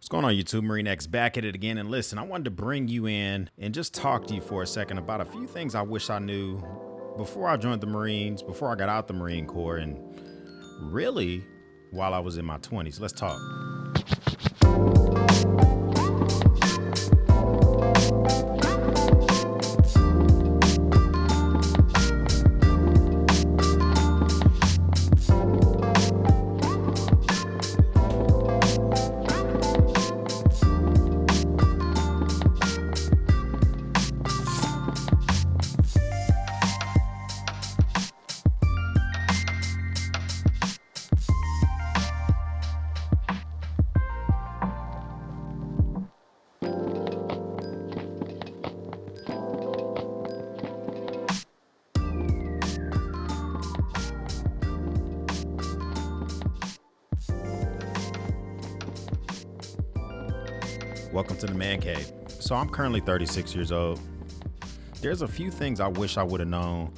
What's going on, YouTube? Marine X back at it again. And listen, I wanted to bring you in and just talk to you for a second about a few things I wish I knew before I joined the Marines, before I got out the Marine Corps, and really while I was in my 20s. Let's talk. Welcome to the Man Cave. So I'm currently 36 years old. There's a few things I wish I would have known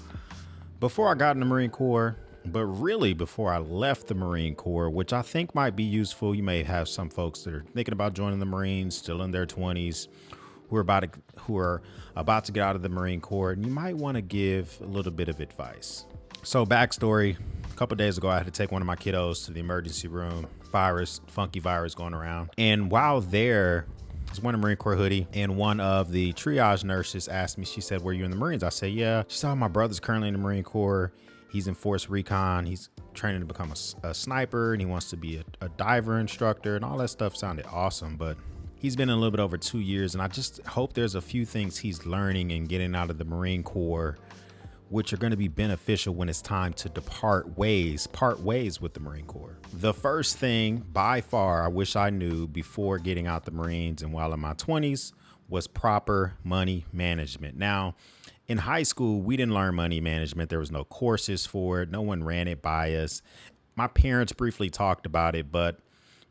before I got in the Marine Corps, but really before I left the Marine Corps, which I think might be useful. You may have some folks that are thinking about joining the Marines, still in their 20s, who are about to get out of the Marine Corps, and you might want to give a little bit of advice. So backstory, a couple days ago, I had to take one of my kiddos to the emergency room. Funky virus going around. And while there, I was wearing a Marine Corps hoodie, and one of the triage nurses asked me, she said, "Were you in the Marines?" I said, "Yeah." She said, "Oh, my brother's currently in the Marine Corps. He's in Force Recon. He's training to become a sniper, and he wants to be a diver instructor," and all that stuff sounded awesome, but he's been in a little bit over 2 years, and I just hope there's a few things he's learning and getting out of the Marine Corps which are going to be beneficial when it's time to part ways with the Marine Corps. The first thing by far I wish I knew before getting out the Marines and while in my 20s was proper money management. Now, in high school, we didn't learn money management. There was no courses for it. No one ran it by us. My parents briefly talked about it, but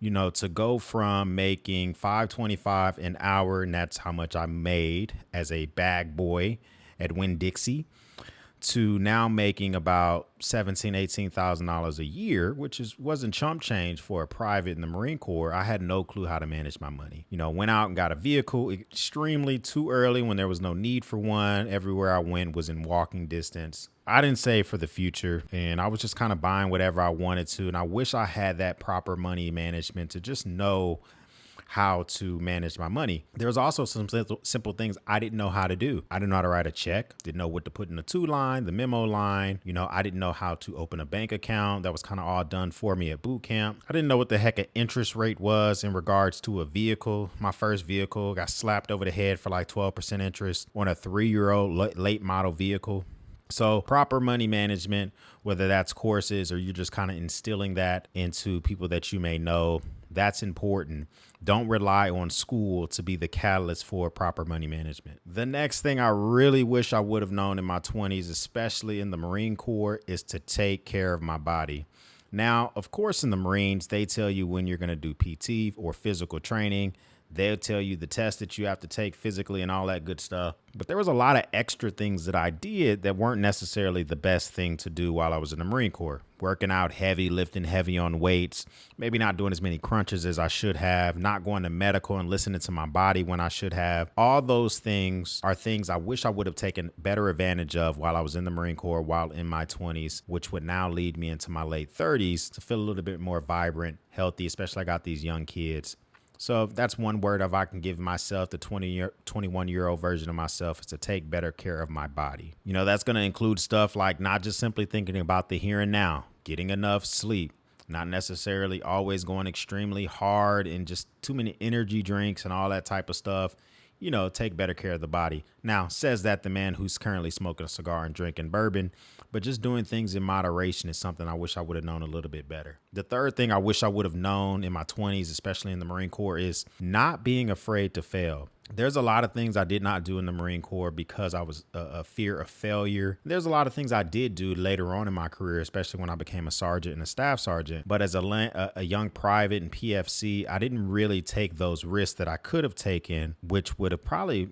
to go from making $5.25 an hour, and that's how much I made as a bag boy at Winn-Dixie, to now making about $18,000 a year, which wasn't chump change for a private in the Marine Corps. I had no clue how to manage my money. Went out and got a vehicle extremely too early when there was no need for one. Everywhere I went was in walking distance. I didn't save for the future, and I was just kind of buying whatever I wanted to. And I wish I had that proper money management to just know how to manage my money. There's also some simple things I didn't know how to do. I didn't know how to write a check, didn't know what to put in the to line, the memo line. I didn't know how to open a bank account. That was kind of all done for me at boot camp. I didn't know what the heck an interest rate was in regards to a vehicle. My first vehicle got slapped over the head for like 12% interest on a 3-year-old late model vehicle. So proper money management, whether that's courses or you're just kind of instilling that into people that you may know, that's important. Don't rely on school to be the catalyst for proper money management. The next thing I really wish I would have known in my 20s, especially in the Marine Corps, is to take care of my body. Now, of course, in the Marines, they tell you when you're going to do PT or physical training. They'll tell you the tests that you have to take physically and all that good stuff. But there was a lot of extra things that I did that weren't necessarily the best thing to do while I was in the Marine Corps. Working out heavy, lifting heavy on weights, maybe not doing as many crunches as I should have, not going to medical and listening to my body when I should have. All those things are things I wish I would have taken better advantage of while I was in the Marine Corps, while in my 20s, which would now lead me into my late 30s to feel a little bit more vibrant, healthy, especially I got these young kids. So that's one word if I can give myself, the 21-year-old version of myself, is to take better care of my body. That's going to include stuff like not just simply thinking about the here and now, getting enough sleep, not necessarily always going extremely hard and just too many energy drinks and all that type of stuff. Take better care of the body. Now, says that the man who's currently smoking a cigar and drinking bourbon, but just doing things in moderation is something I wish I would have known a little bit better. The third thing I wish I would have known in my 20s, especially in the Marine Corps, is not being afraid to fail. There's a lot of things I did not do in the Marine Corps because I was a fear of failure. There's a lot of things I did do later on in my career, especially when I became a sergeant and a staff sergeant. But as a young private in PFC, I didn't really take those risks that I could have taken, which would have probably,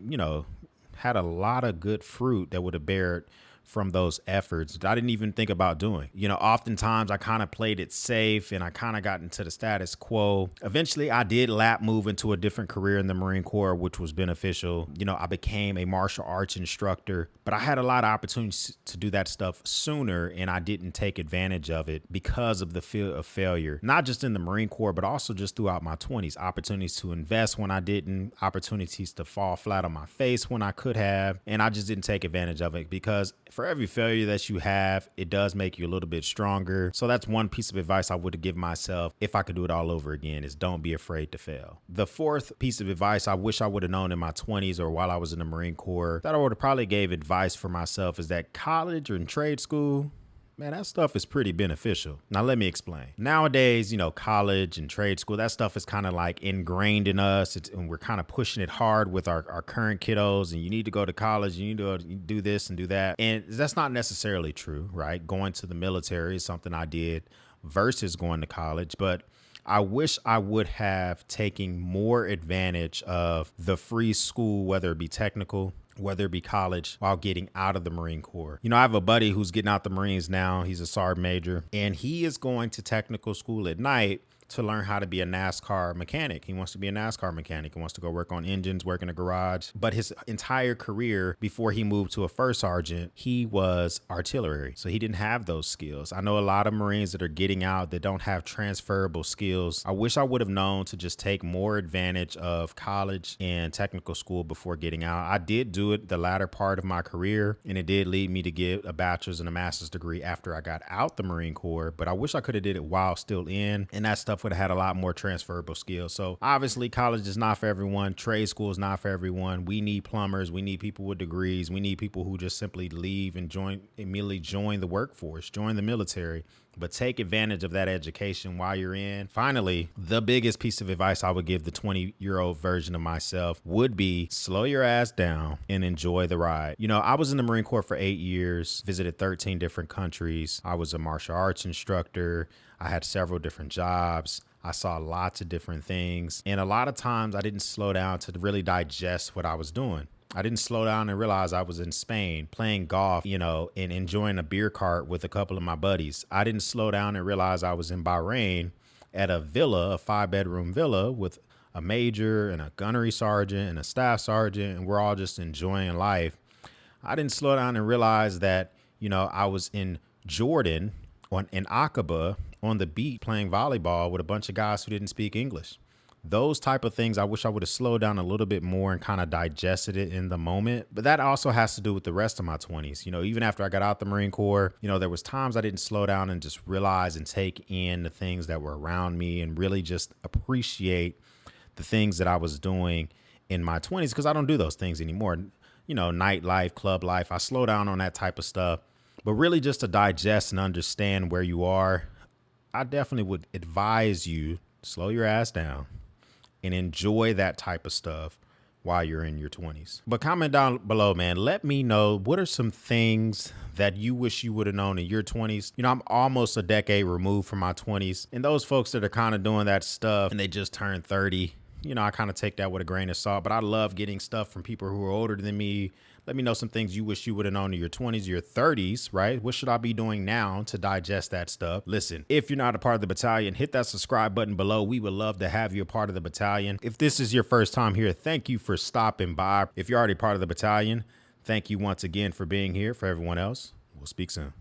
had a lot of good fruit that would have bared from those efforts that I didn't even think about doing. Oftentimes I kind of played it safe and I kind of got into the status quo. Eventually I did lap move into a different career in the Marine Corps, which was beneficial. I became a martial arts instructor, but I had a lot of opportunities to do that stuff sooner and I didn't take advantage of it because of the fear of failure, not just in the Marine Corps, but also just throughout my 20s. Opportunities to invest when I didn't, opportunities to fall flat on my face when I could have, and I just didn't take advantage of it, because for every failure that you have, it does make you a little bit stronger. So that's one piece of advice I would give myself if I could do it all over again, is don't be afraid to fail. The fourth piece of advice I wish I would have known in my 20s or while I was in the Marine Corps that I would have probably gave advice for myself is that college or in trade school, man, that stuff is pretty beneficial. Now, let me explain. Nowadays, college and trade school, that stuff is kind of like ingrained in us, and we're kind of pushing it hard with our current kiddos, and you need to go to college, you need to do this and do that. And that's not necessarily true, right? Going to the military is something I did versus going to college, but I wish I would have taken more advantage of the free school, whether it be technical, whether it be college, while getting out of the Marine Corps. I have a buddy who's getting out the Marines now. He's a sergeant major, and he is going to technical school at night to learn how to be a NASCAR mechanic. He wants to be a NASCAR mechanic. He wants to go work on engines, work in a garage. But his entire career before he moved to a first sergeant, he was artillery. So he didn't have those skills. I know a lot of Marines that are getting out that don't have transferable skills. I wish I would have known to just take more advantage of college and technical school before getting out. I did do it the latter part of my career, and it did lead me to get a bachelor's and a master's degree after I got out the Marine Corps. But I wish I could have did it while still in, and that stuff would have had a lot more transferable skills. So obviously college is not for everyone. Trade school is not for everyone. We need plumbers. We need people with degrees. We need people who just simply leave and immediately join the workforce, join the military. But take advantage of that education while you're in. Finally, the biggest piece of advice I would give the 20-year-old version of myself would be slow your ass down and enjoy the ride. I was in the Marine Corps for 8 years, visited 13 different countries. I was a martial arts instructor. I had several different jobs. I saw lots of different things. And a lot of times I didn't slow down to really digest what I was doing. I didn't slow down and realize I was in Spain playing golf, and enjoying a beer cart with a couple of my buddies. I didn't slow down and realize I was in Bahrain at a villa, a 5-bedroom villa with a major and a gunnery sergeant and a staff sergeant, and we're all just enjoying life. I didn't slow down and realize that, I was in Jordan in Aqaba on the beach playing volleyball with a bunch of guys who didn't speak English. Those type of things, I wish I would have slowed down a little bit more and kind of digested it in the moment. But that also has to do with the rest of my 20s. Even after I got out the Marine Corps, there was times I didn't slow down and just realize and take in the things that were around me and really just appreciate the things that I was doing in my 20s, because I don't do those things anymore. Nightlife, club life, I slow down on that type of stuff. But really just to digest and understand where you are, I definitely would advise you slow your ass down and enjoy that type of stuff while you're in your 20s. But comment down below, man. Let me know, what are some things that you wish you would have known in your 20s? I'm almost a decade removed from my 20s. And those folks that are kind of doing that stuff and they just turned 30, I kind of take that with a grain of salt. But I love getting stuff from people who are older than me. Let me know some things you wish you would have known in your 20s, your 30s, right? What should I be doing now to digest that stuff? Listen, if you're not a part of the battalion, hit that subscribe button below. We would love to have you a part of the battalion. If this is your first time here, thank you for stopping by. If you're already part of the battalion, thank you once again for being here. For everyone else, we'll speak soon.